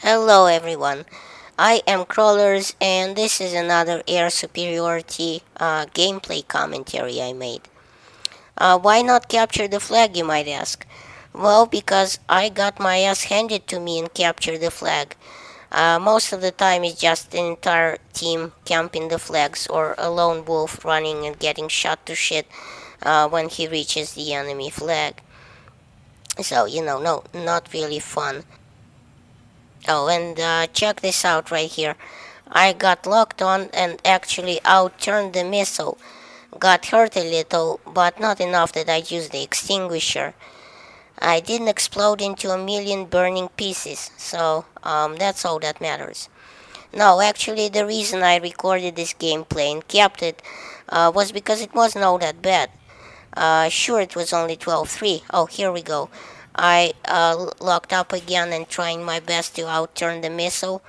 Hello everyone, I am Crawlers and this is another Air Superiority gameplay commentary I made. Why not capture the flag, you might ask? Well, because I got my ass handed to me and captured the flag. Most of the time it's just an entire team camping the flags or a lone wolf running and getting shot to shit when he reaches the enemy flag. So, no, not really fun. Oh, and check this out right here. I got locked on and actually outturned the missile. Got hurt a little, but not enough that I used the extinguisher. I didn't explode into a million burning pieces, so that's all that matters. No, actually, the reason I recorded this gameplay and kept it was because it wasn't all that bad. Sure, it was only 12-3. Oh, here we go. I locked up again and trying my best to outturn the missile.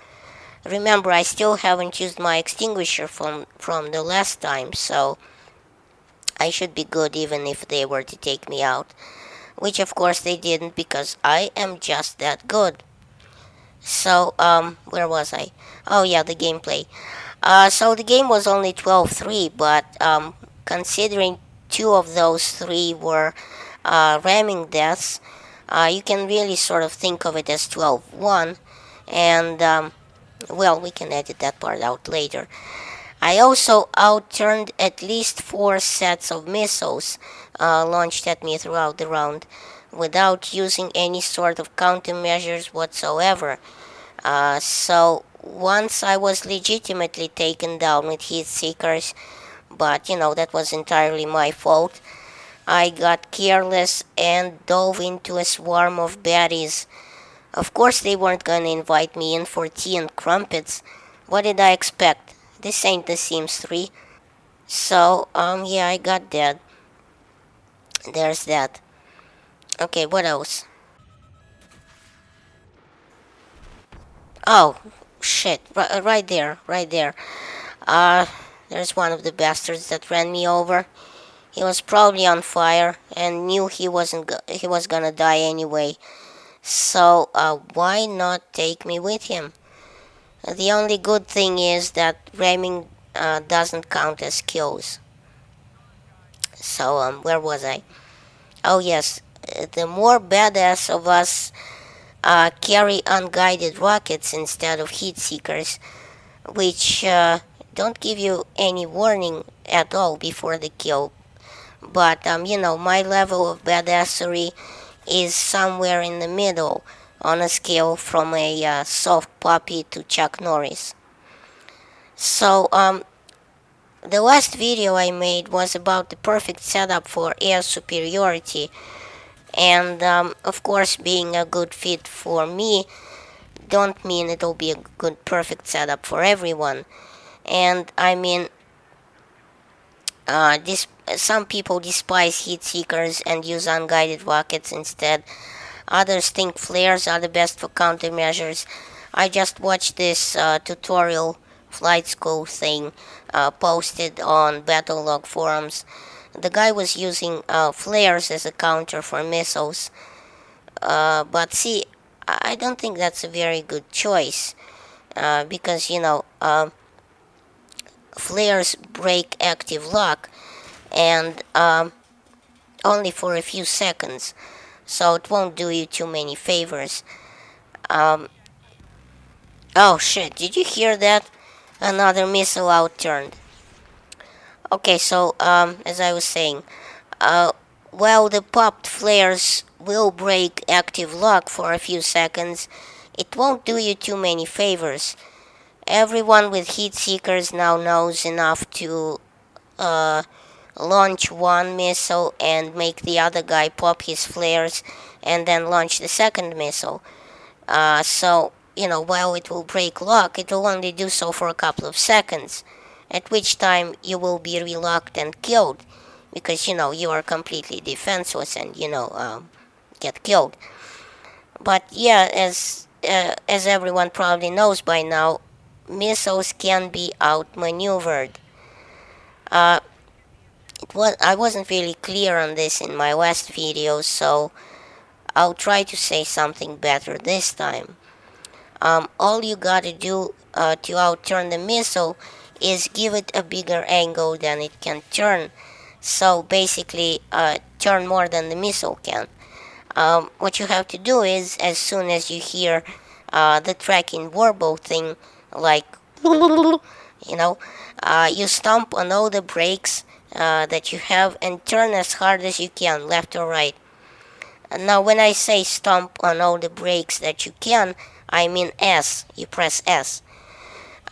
Remember, I still haven't used my extinguisher from the last time, so I should be good even if they were to take me out. Which of course they didn't because I am just that good. So, where was I? Oh yeah, the gameplay. So the game was only 12-3, but considering two of those three were ramming deaths, you can really sort of think of it as 12-1, and well, we can edit that part out later. I also outturned at least four sets of missiles launched at me throughout the round without using any sort of countermeasures whatsoever. So once I was legitimately taken down with heat seekers, but that was entirely my fault. I got careless and dove into a swarm of baddies. Of course, they weren't gonna invite me in for tea and crumpets. What did I expect? This ain't The Sims 3. So, yeah, I got dead. There's that. Okay, what else? Oh, shit. Right there, right there. Uh, there's one of the bastards that ran me over. He was probably on fire and knew he was gonna die anyway. So, why not take me with him? The only good thing is that ramming doesn't count as kills. So, where was I? Oh, yes. The more badass of us carry unguided rockets instead of heat seekers, which don't give you any warning at all before the kill. But, my level of badassery is somewhere in the middle on a scale from a soft puppy to Chuck Norris. So, the last video I made was about the perfect setup for air superiority, and of course, being a good fit for me don't mean it'll be a good perfect setup for everyone. And I mean, this some people despise heat seekers and use unguided rockets instead. Others think flares are the best for countermeasures. I just watched this tutorial flight school thing posted on Battlelog forums. The guy was using flares as a counter for missiles. But see, I don't think that's a very good choice. Because, flares break active lock and only for a few seconds. So it won't do you too many favors. Um, oh shit, did you hear that? Another missile outturned. Okay, so as I was saying, uh, while the popped flares will break active lock for a few seconds, it won't do you too many favors. Everyone with heat seekers now knows enough to uh, launch one missile and make the other guy pop his flares and then launch the second missile. So, while it will break lock, it will only do so for a couple of seconds, at which time you will be relocked and killed, because, you are completely defenseless and, get killed. But yeah, as everyone probably knows by now, missiles can be outmaneuvered. Uh, I wasn't really clear on this in my last video, so I'll try to say something better this time. All you gotta do to outturn the missile is give it a bigger angle than it can turn. So basically, turn more than the missile can. What you have to do is, as soon as you hear the tracking warble thing, like, you know, you stomp on all the brakes that you have and turn as hard as you can, left or right. Now, when I say stomp on all the brakes that you can, I mean S. You press S.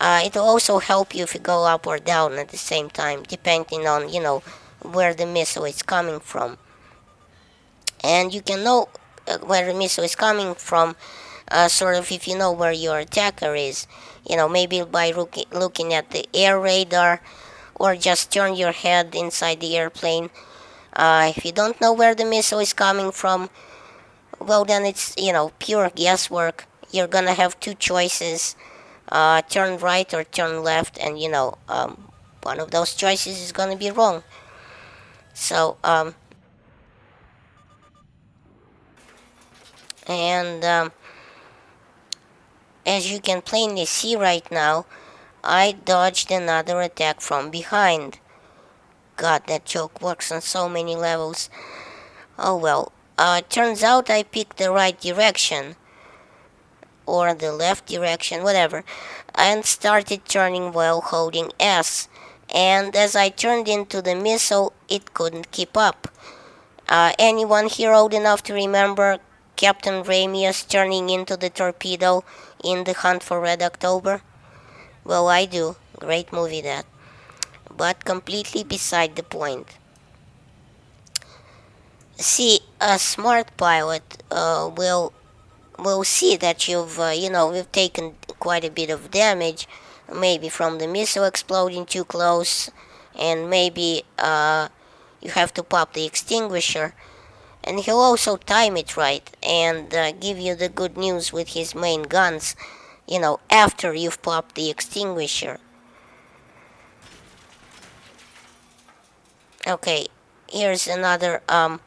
It will also help you if you go up or down at the same time, depending on, where the missile is coming from. And you can know where the missile is coming from, sort of if you know where your attacker is. Maybe by looking at the air radar, or just turn your head inside the airplane. If you don't know where the missile is coming from, well, then it's, pure guesswork. You're gonna have two choices, turn right or turn left, and, one of those choices is gonna be wrong. So, and as you can plainly see right now, I dodged another attack from behind. God, that joke works on so many levels. Oh well. Turns out I picked the right direction, or the left direction, whatever, and started turning while holding S. And as I turned into the missile, it couldn't keep up. Anyone here old enough to remember Captain Ramius turning into the torpedo in The Hunt for Red October? Well, I do. Great movie, that. But completely beside the point. See, a smart pilot will see that you've taken quite a bit of damage, maybe from the missile exploding too close, and maybe you have to pop the extinguisher. And he'll also time it right and give you the good news with his main guns, after you've popped the extinguisher. Okay, here's another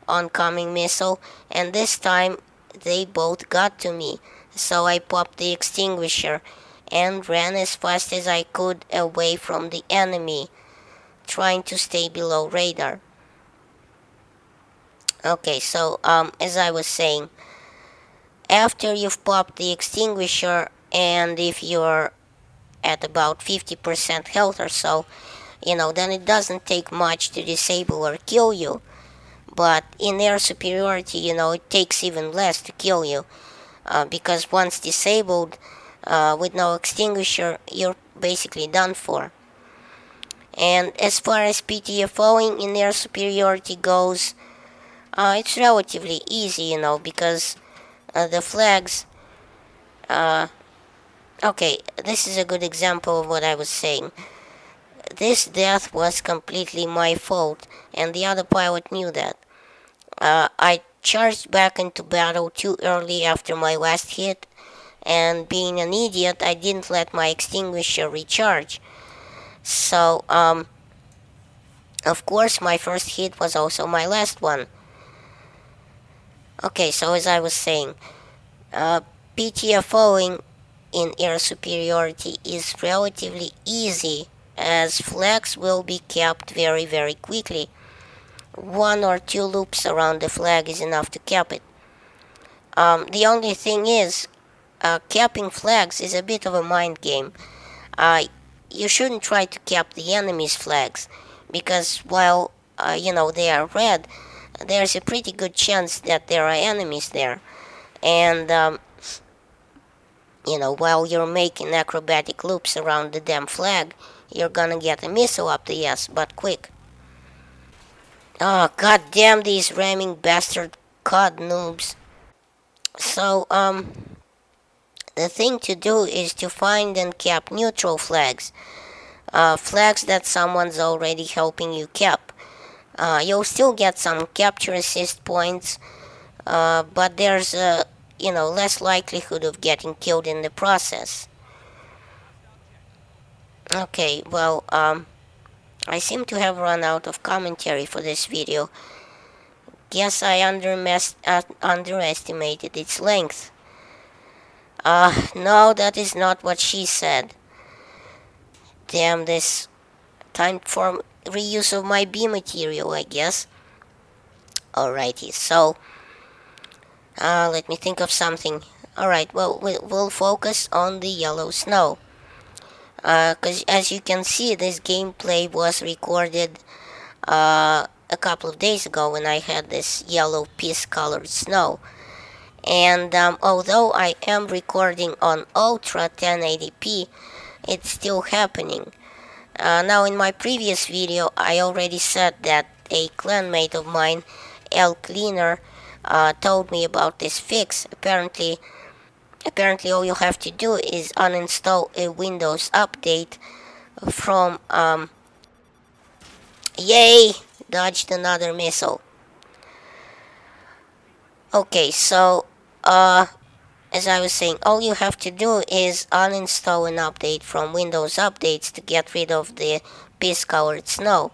oncoming missile, and this time they both got to me. So I popped the extinguisher and ran as fast as I could away from the enemy, trying to stay below radar. Okay, so as I was saying, after you've popped the extinguisher, and if you're at about 50% health or so, then it doesn't take much to disable or kill you. But in air superiority, it takes even less to kill you, because once disabled, with no extinguisher, you're basically done for. And as far as PTFOing in air superiority goes, it's relatively easy, because the flags. Okay, this is a good example of what I was saying. This death was completely my fault, and the other pilot knew that. I charged back into battle too early after my last hit, and being an idiot, I didn't let my extinguisher recharge. So, of course, my first hit was also my last one. Okay, so as I was saying, PTFOing in air superiority is relatively easy, as flags will be capped very, very quickly. One or two loops around the flag is enough to cap it. The only thing is, capping flags is a bit of a mind game. You shouldn't try to cap the enemy's flags, because while they are red, there's a pretty good chance that there are enemies there. And while you're making acrobatic loops around the damn flag, you're gonna get a missile up the ass, but quick. Oh, god damn these ramming bastard COD noobs. So, the thing to do is to find and cap neutral flags. Flags that someone's already helping you cap. You'll still get some capture assist points, but there's less likelihood of getting killed in the process. Okay, well, I seem to have run out of commentary for this video. Guess I underestimated its length. No, that is not what she said. Damn this. Time for reuse of my B material, I guess. Alrighty, so let me think of something. Alright, well, we'll focus on the yellow snow. Because as you can see, this gameplay was recorded a couple of days ago when I had this yellow piece colored snow. And although I am recording on Ultra 1080p, it's still happening. Now in my previous video I already said that a clanmate of mine, L Cleaner, told me about this fix. Apparently all you have to do is uninstall a Windows update from yay, dodged another missile. Okay, so as I was saying, all you have to do is uninstall an update from Windows Updates to get rid of the piss colored snow.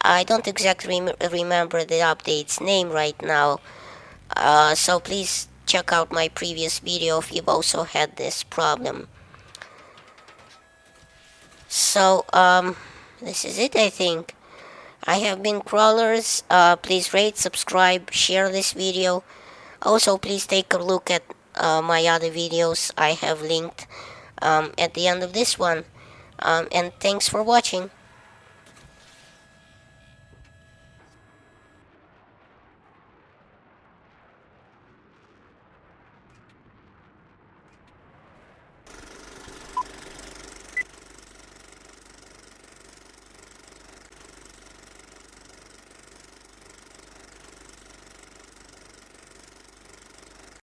I don't exactly remember the update's name right now, so please check out my previous video if you've also had this problem. So, this is it, I think. I have been Crawlers. Please rate, subscribe, share this video. Also, please take a look at my other videos I have linked at the end of this one. And thanks for watching.